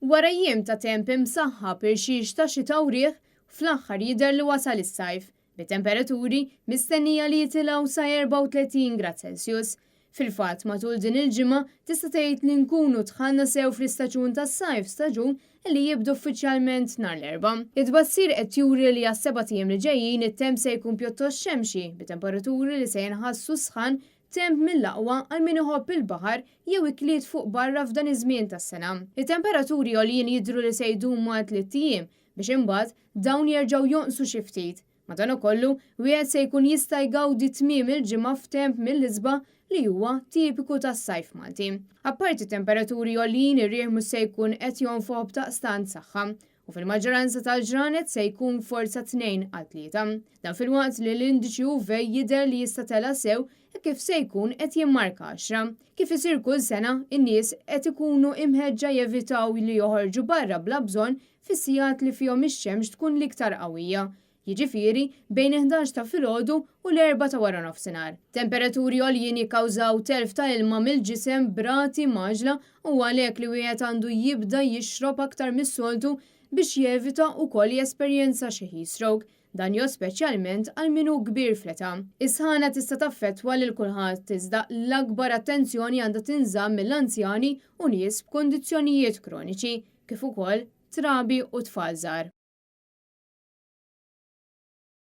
Wara jiem ta' temp imsaħħab irxiex ta' xita u rieħ, fl-aħħar jidher li wasal is-sajf, bit-temperaturi mistennija li jitilgħu sa 34 grad Celsius. Fil-fatt matul din il-ġimgħa tista' tgħid li nkunu dħalna sew fl-istaġun tas-sajf, staġun li jibdu uffiċjalment nhar l-erba'. It-tbassir qed juri li għas-seba' ijiem li ġejjin it-temp se jkun pjuttost xemxi, bit-temperaturi li se jinħassu sħan temp mill-aqwa għal min iħobb il-baħar jew ikliet fuq barra f'dan iż-żmien tas-sena. Il-temperaturi għoljin jidhru li se jdumu għal 3 ijiem biex imbagħad dawn jerġgħu jonqsu xi ftit. Madankollu wieħed se jkun jista' jgawdi tmiem il-ġimgħa f'temp mill-isba' li huwa tipiku tas-sajf Malti. Apparti temperaturi għoljin ir-riħ mhux se jkun qed jonfoq b'daqstant saħħa u fil-maġġoranza tal-ġranet se jkun forza 2 għal 3. Dan fil-waqt li l-indiċi UV jidher li jista' tela sew kif se jkun qed jimmarka 10. Kif isir kull sena, in-nies qed ikunu imħeġġa jevitaw li joħorġu barra bla bżonn fis-sigħat li fihom ix-xemx tkun l-iktar qawwija. Jiġifieri bejn 11 ta' filgħodu u l-4 ta' wara nofsinhar. Temperaturi għoljin jikkawżaw telf ta' ilma mill-ġisem brati maġla u għalhekk li wieħed għandu jibda jixrob aktar mis-soltu biex jevita wkoll jesperjenza xi heat stroke. Dan jo speċjalment għal min hu kbir fl-età. Is-ħana tista' taffettwa lil kulħadd iżda l-akbar attenzjoni għandha tinżamm mill-anzjani u nies b'kondizzjonijiet kroniċi kif ukoll trabi u tfal żgħar.